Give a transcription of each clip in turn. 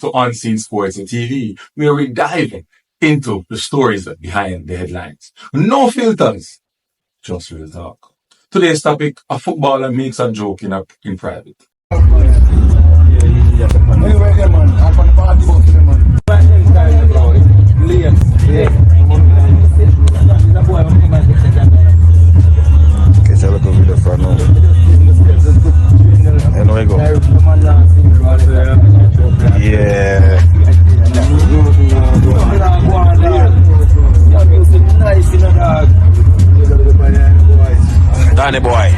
to Unseen Sports and TV, where we dive into the stories behind the headlines. No filters, just real talk. Today's topic, a footballer makes a joke in private. Anyway, yeah, man. I'm on the party bus, yeah, man. Okay, so look over the front now. And we go. Yeah. Danny boy.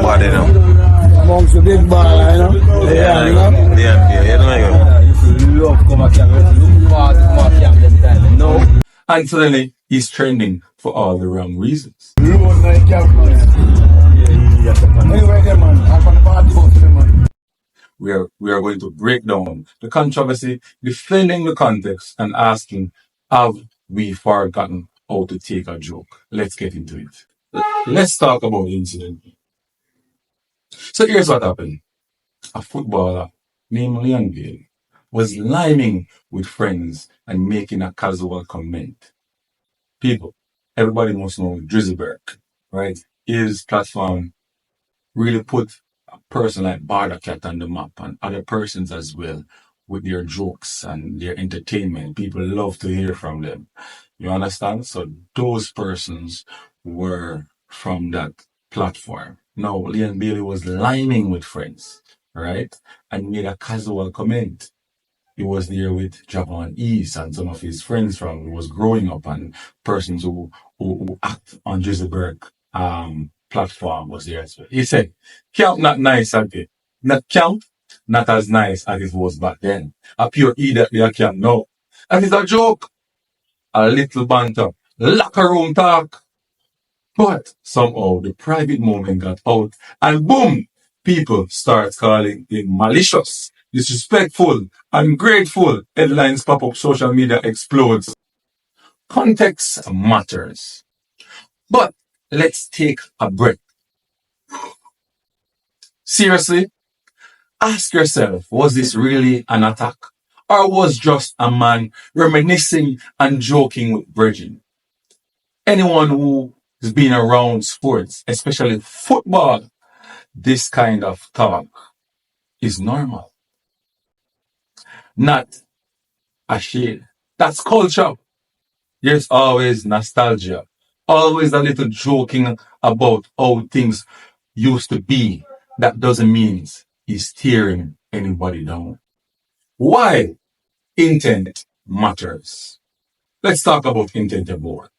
Body, you know. Amongst the big ball, you know. Yeah, you know. And suddenly, he's trending for all the wrong reasons. We are going to break down the controversy, defending the context, and asking, have we forgotten how to take a joke? Let's get into it. Let's talk about the incident. So here's what happened. A footballer named Leon was liming with friends and making a casual comment. People, everybody must know Drizzleberg, right? His platform really put a person like Bardacat on the map and other persons as well with their jokes and their entertainment. People love to hear from them. You understand? So those persons were from that platform. Now, Leon Bailey was liming with friends, right? And made a casual comment. He was there with Javon East and some of his friends from who was growing up, and persons who act on Drizzleberg platform was there as well. He said, Camp not nice at it. Not camp, not as nice as it was back then. A pure idiot they camp now. And it's a joke. A little banter. Locker room talk. But somehow the private moment got out and boom, people start calling him malicious, disrespectful, ungrateful. Headlines pop up, social media explodes. Context matters. But let's take a breath. Seriously, ask yourself, was this really an attack? Or was just a man reminiscing and joking with brethren? Anyone who has been around sports, especially football, this kind of talk is normal. Not a shade. That's culture. There's always nostalgia. Always a little joking about how things used to be. That doesn't mean he's tearing anybody down. Why? Intent matters. Let's talk about intent aboard.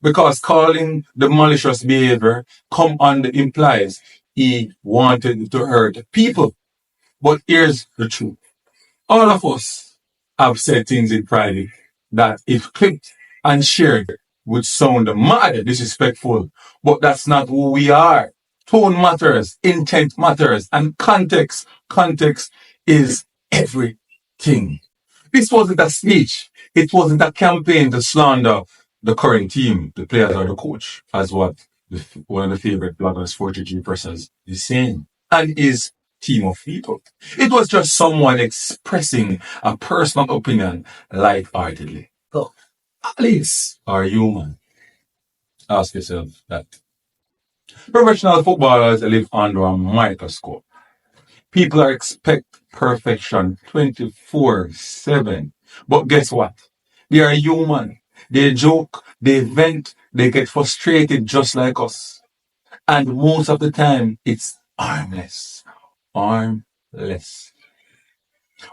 Because calling the malicious behavior come under implies he wanted to hurt people. But here's the truth. All of us have said things in private that if clipped and shared would sound mad disrespectful, but that's not who we are. Tone matters, intent matters, and context. Context is everything. This wasn't a speech. It wasn't a campaign to slander the current team, the players or the coach, as what one of the favorite bloggers, 43 persons, is saying, and is team of people. It was just someone expressing a personal opinion lightheartedly. So, athletes are human. Ask yourself that. Professional footballers live under a microscope. People are expect perfection 24/7. But guess what? They are human. They joke, they vent, they get frustrated just like us. And most of the time, it's armless. Armless.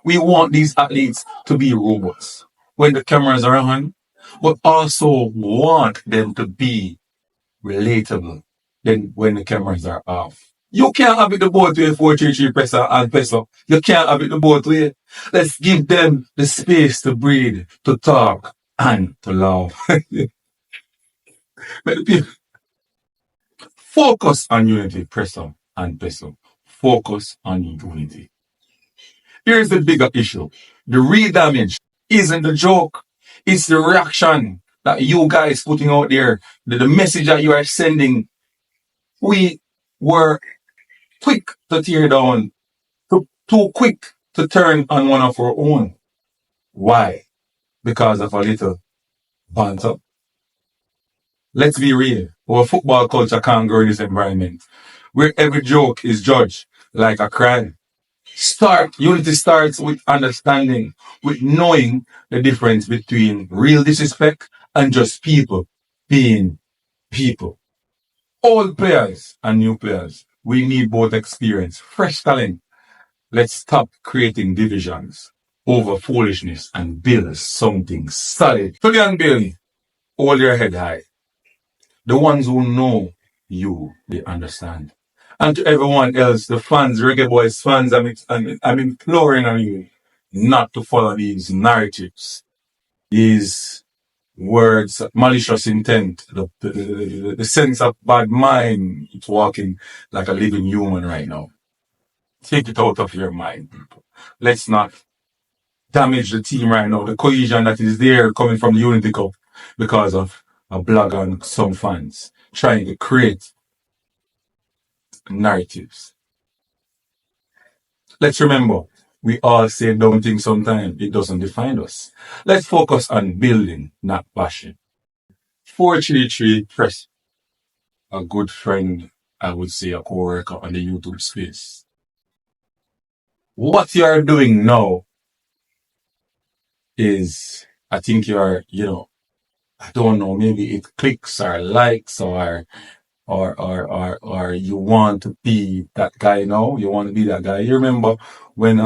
We want these athletes to be robots when the cameras are on, but also want them to be relatable then when the cameras are off. You can't have it the both way, 433 presser and presser. You can't have it the both way. Let's give them the space to breathe, to talk, and to laugh. But the people, focus on unity, presser and presser. Focus on unity. Here's the bigger issue. The real damage isn't the joke. It's the reaction that you guys putting out there, the message that you are sending. We were quick to tear down, too quick to turn on one of our own. Why? Because of a little banter. Let's be real. Our football culture can't grow in this environment where every joke is judged like a crime. Unity starts with understanding, with knowing the difference between real disrespect and just people being people. Old players and new players, we need both experience, fresh talent. Let's stop creating divisions over foolishness and build something solid. So, young Billy, hold your head high. The ones who know you, they understand. And to everyone else, the fans, Reggae Boys fans, I'm imploring on you not to follow these narratives, these words, malicious intent, the sense of bad mind. It's walking like a living human right now. Take it out of your mind, people. Let's not damage the team right now. The cohesion that is there coming from the Unity Cup because of a blog and some fans trying to create narratives. Let's remember, we all say dumb things sometimes. It doesn't define us. Let's focus on building, not bashing. 433 Press, a good friend, I would say a co-worker on the YouTube space. What you are doing now is, I think I don't know, maybe it clicks or likes or you want to be that guy now. You want to be that guy. You remember when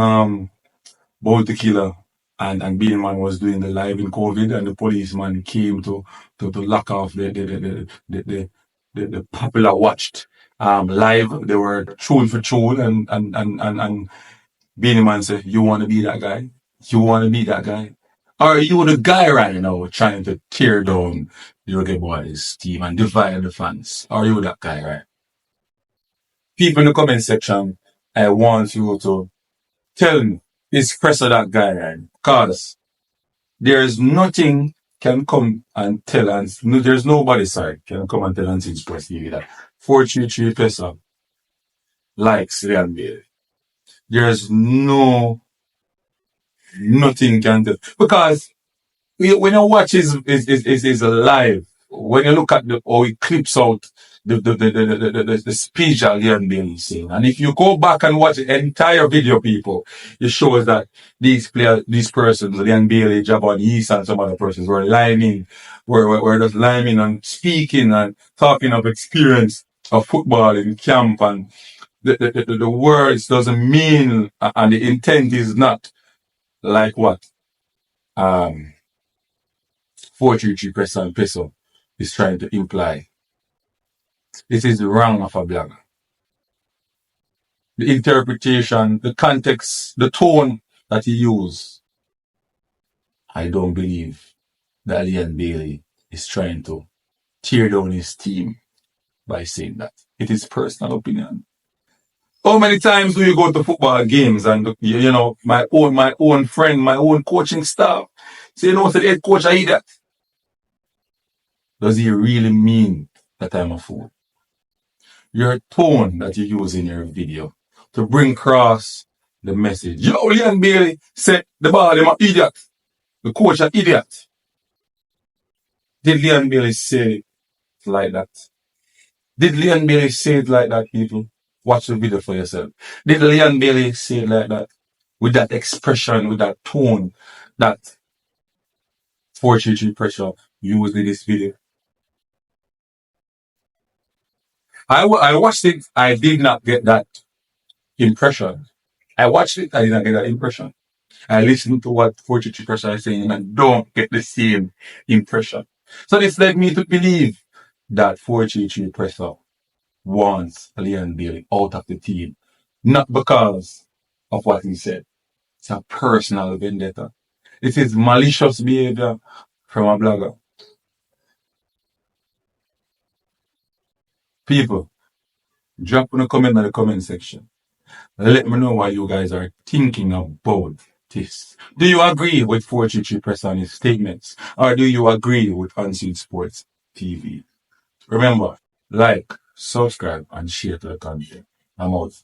Bold Tequila and Bean Man was doing the live in COVID and the policeman came to lock off the popular watched live. They were tune for tune and Beanie Man said, you want to be that guy? You want to be that guy? Or are you the guy right now trying to tear down the Reggae Boys team and divide the fans? Are you that guy, right? People in the comment section, I want you to tell me, is Pressure that guy, right? Because there's nothing can come and tell and no, there's nobody side can come and tell and see Press TV that 433 Pressure likes Real Bailey. There's nothing can tell. Because when you watch is live, when you look at how it clips out the speech that Leon Bailey is saying, and if you go back and watch the entire video, people, it shows that these persons, Leon Bailey, Jabon East, and some other persons were just liming and speaking and talking of experience of football in camp, and the words doesn't mean, and the intent is not like what 433 Pressure Peso is trying to imply. This is the wrong of a blogger. The interpretation, the context, the tone that he used. I don't believe that Leon Bailey is trying to tear down his team by saying that. It is personal opinion. How many times do you go to football games and my own friend, my own coaching staff say, so the head coach I eat that. Does he really mean that I'm a fool? Your tone that you use in your video to bring across the message. Leon Bailey said the ball, I'm an idiot. The coach an idiot. Did Leon Bailey say it like that? Did Leon Bailey say it like that, people? Watch the video for yourself. Did Leon Bailey say it like that? With that expression, with that tone, that 433 Pressure used in this video? I watched it. I did not get that impression. I watched it. I did not get that impression. I listened to what 433 Pressure is saying and I don't get the same impression. So this led me to believe that 433 Pressure wants Leon Bailey out of the team. Not because of what he said. It's a personal vendetta. It is malicious behavior from a blogger. People, drop in a comment in the comment section. Let me know what you guys are thinking about this. Do you agree with 433 Press on his statements? Or do you agree with Unseen Sports TV? Remember, like, subscribe, and share to the content. I'm out.